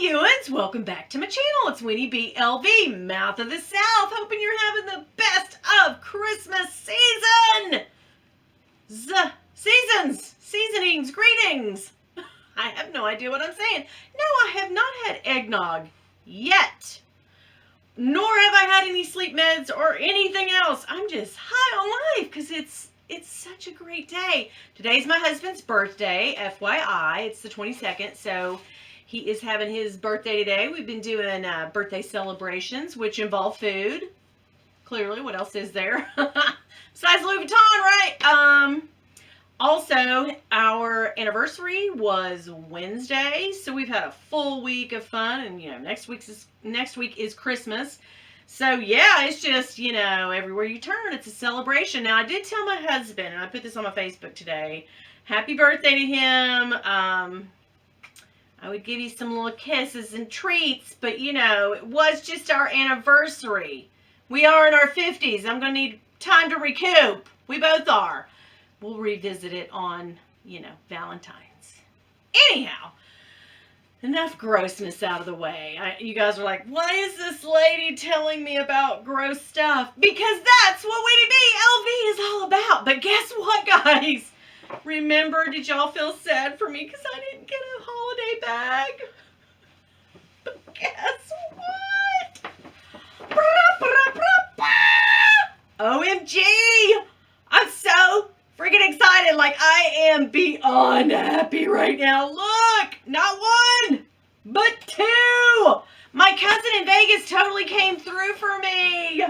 Youans, welcome back to my channel. It's Winnie B. LV, Mouth of the South. Hoping you're having the best of Christmas season. Seasonings, greetings. I have no idea what I'm saying. No, I have not had eggnog yet. Nor have I had any sleep meds or anything else. I'm just high on life because it's such a great day. Today's my husband's birthday, FYI. It's the 22nd, so he is having his birthday today. We've been doing birthday celebrations, which involve food. Clearly, what else is there? Besides Louis Vuitton, right? Also, our anniversary was Wednesday, so we've had a full week of fun, and next week is Christmas. So yeah, it's just, everywhere you turn, it's a celebration. Now, I did tell my husband, and I put this on my Facebook today, happy birthday to him. I would give you some little kisses and treats, but it was just our anniversary. We are in our 50s. I'm going to need time to recoup. We both are. We'll revisit it on, Valentine's. Anyhow, enough grossness out of the way. You guys are like, why is this lady telling me about gross stuff? Because that's what Winnie B. LV is all about. But guess what, guys? Remember, did y'all feel sad for me because I didn't get a holiday bag? But guess what? OMG! I'm so freaking excited. Like, I am beyond happy right now. Look! Not one, but two! My cousin in Vegas totally came through for me.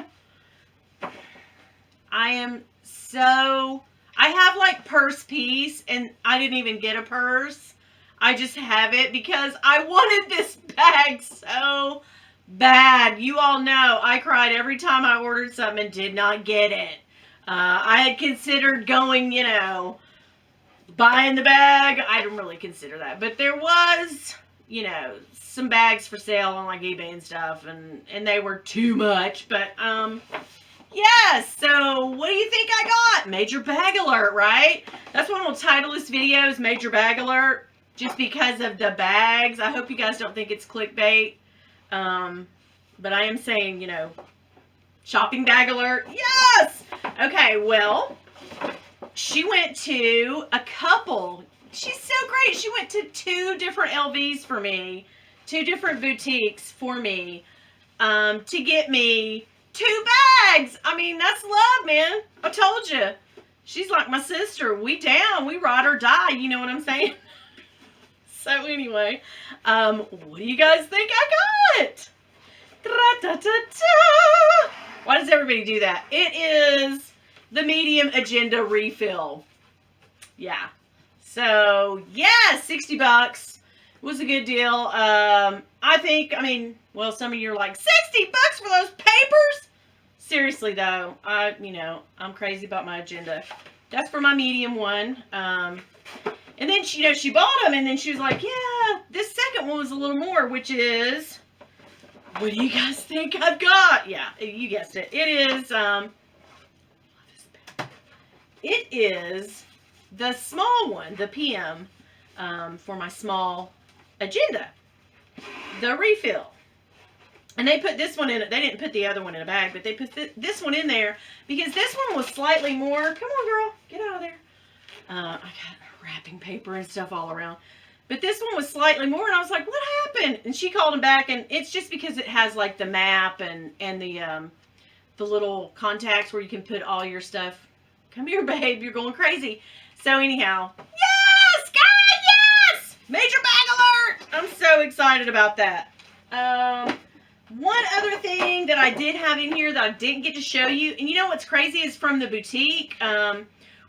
I have like purse piece, and I didn't even get a purse. I just have it because I wanted this bag so bad. You all know I cried every time I ordered something and did not get it. I had considered going, buying the bag. I didn't really consider that. But there was, some bags for sale on like eBay and stuff, and they were too much. But, yes, so what do you think I got? Major bag alert, right? That's what I'm going to title this video, is Major Bag Alert, just because of the bags. I hope you guys don't think it's clickbait. But I am saying, shopping bag alert. Yes! Okay, well, she went to a couple. She's so great. She went to 2 different LVs for me, 2 different boutiques for me, to get me 2 bags. I mean, that's love, man. I told you. She's like my sister. We down. We ride or die. You know what I'm saying? So anyway, what do you guys think I got? Why does everybody do that? It is the medium agenda refill. Yeah. So, yeah, 60 bucks. It was a good deal. Well, some of you are like, 60 bucks for those papers? Seriously, though, I'm crazy about my agenda. That's for my medium one. And then, she bought them, and then she was like, yeah, this second one was a little more, which is, what do you guys think I've got? Yeah, you guessed it. It is the small one, the PM, for my small agenda, the refill. And they put this one in it. They didn't put the other one in a bag, but they put this one in there because this one was slightly more. Come on, girl. Get out of there. I got wrapping paper and stuff all around. But this one was slightly more, and I was like, what happened? And she called him back, and it's just because it has, like, the map and the little contacts where you can put all your stuff. Come here, babe. You're going crazy. So, anyhow. Yes! God, yes! Major bag alert! I'm so excited about that. One other thing that I did have in here that I didn't get to show you, and you know what's crazy is from the boutique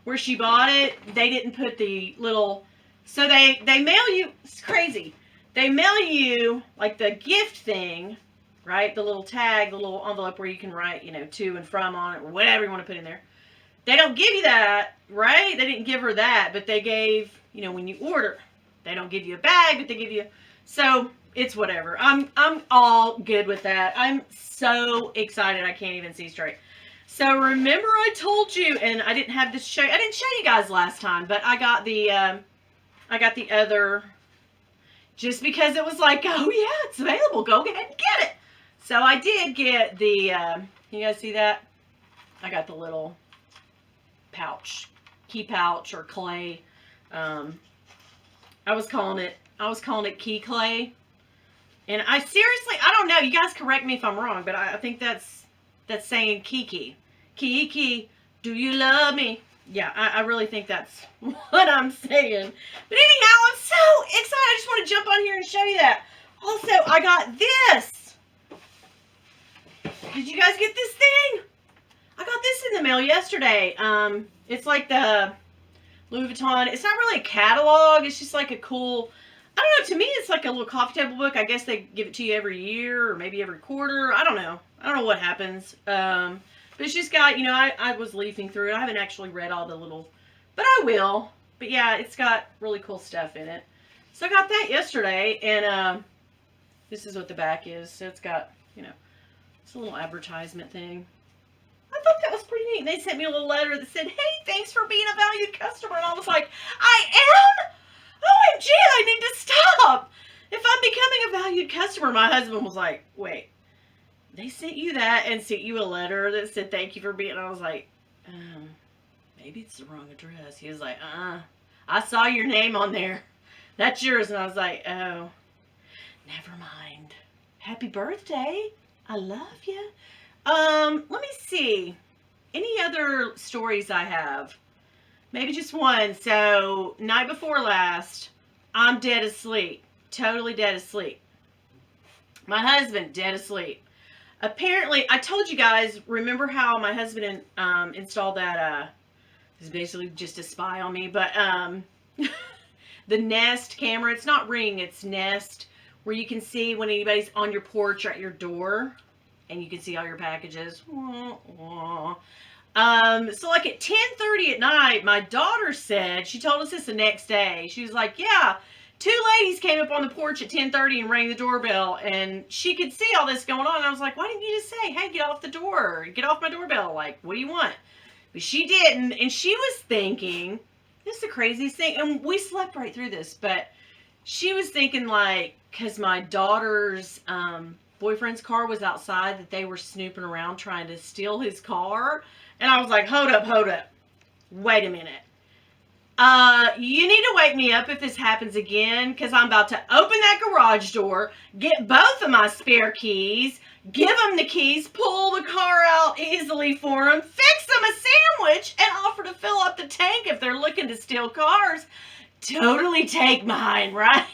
where she bought it, they didn't put the little, so they mail you, it's crazy, they mail you like the gift thing, right, the little tag, the little envelope where you can write, to and from on it, or whatever you want to put in there. They don't give you that, right? They didn't give her that, but they gave, when you order, they don't give you a bag, but they give you, so it's whatever. I'm all good with that. I'm so excited I can't even see straight. So remember I told you, and I didn't have this show. I didn't show you guys last time, but I got the other just because it was like, oh yeah, it's available. Go ahead and get it. So I did get the, you guys see that? I got the little pouch, key pouch or clay. I was calling it key clay. And I seriously, I don't know. You guys correct me if I'm wrong, but I think that's saying Kiki. Kiki, do you love me? Yeah, I really think that's what I'm saying. But anyhow, I'm so excited. I just want to jump on here and show you that. Also, I got this. Did you guys get this thing? I got this in the mail yesterday. It's like the Louis Vuitton. It's not really a catalog. It's just like a cool, I don't know. To me, it's like a little coffee table book. I guess they give it to you every year or maybe every quarter. I don't know. I don't know what happens. But it's just got, you know, I was leafing through it. I haven't actually read all the little, but I will. But yeah, it's got really cool stuff in it. So I got that yesterday, and this is what the back is. So it's got, you know, it's a little advertisement thing. I thought that was pretty neat. They sent me a little letter that said, hey, thanks for being a valued customer. And I was like, I am? OMG, I need to stop. If I'm becoming a valued customer, my husband was like, wait, they sent you that and sent you a letter that said thank you for being, and I was like, maybe it's the wrong address. He was like, I saw your name on there. That's yours. And I was like, oh, never mind. Happy birthday. I love you. Let me see. Any other stories I have? Maybe just one. So, night before last, I'm dead asleep. Totally dead asleep. My husband, dead asleep. Apparently, I told you guys, remember how my husband installed that, it's basically just a spy on me, but the Nest camera, it's not Ring, it's Nest, where you can see when anybody's on your porch or at your door, and you can see all your packages. So like at 10:30 at night, my daughter said, she told us this the next day, she was like, yeah, two ladies came up on the porch at 10:30 and rang the doorbell, and she could see all this going on. And I was like, why didn't you just say, hey, get off the door, get off my doorbell, like, what do you want? But she didn't, and she was thinking, this is the craziest thing, and we slept right through this, but she was thinking, like, because my daughter's boyfriend's car was outside, that they were snooping around trying to steal his car. And I was like, hold up, wait a minute. You need to wake me up if this happens again, because I'm about to open that garage door, get both of my spare keys, give them the keys, pull the car out easily for them, fix them a sandwich, and offer to fill up the tank if they're looking to steal cars. Totally take mine, right?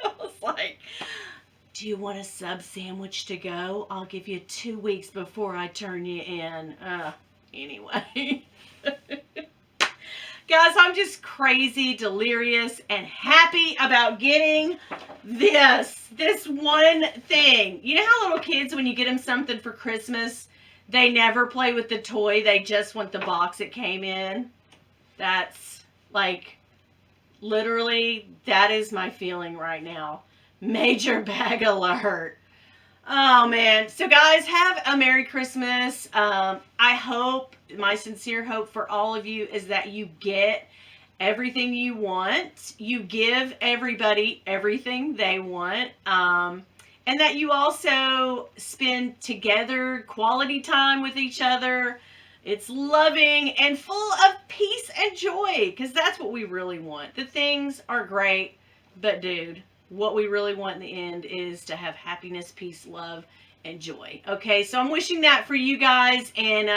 I was like, do you want a sub sandwich to go? I'll give you 2 weeks before I turn you in. Anyway. Guys, I'm just crazy, delirious, and happy about getting this one thing. You know how little kids, when you get them something for Christmas, they never play with the toy. They just want the box it came in. That's like, literally, that is my feeling right now. Major bag alert. Oh, man. So, guys, have a Merry Christmas. I hope, my sincere hope for all of you is that you get everything you want. You give everybody everything they want. And that you also spend together quality time with each other. It's loving and full of peace and joy, because that's what we really want. The things are great, but dude, what we really want in the end is to have happiness, peace, love, and joy. Okay, so I'm wishing that for you guys, and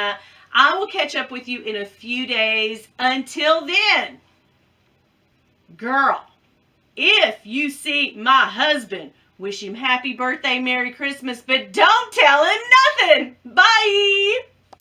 I will catch up with you in a few days. Until then, girl, if you see my husband, wish him happy birthday, Merry Christmas, but don't tell him nothing. Bye.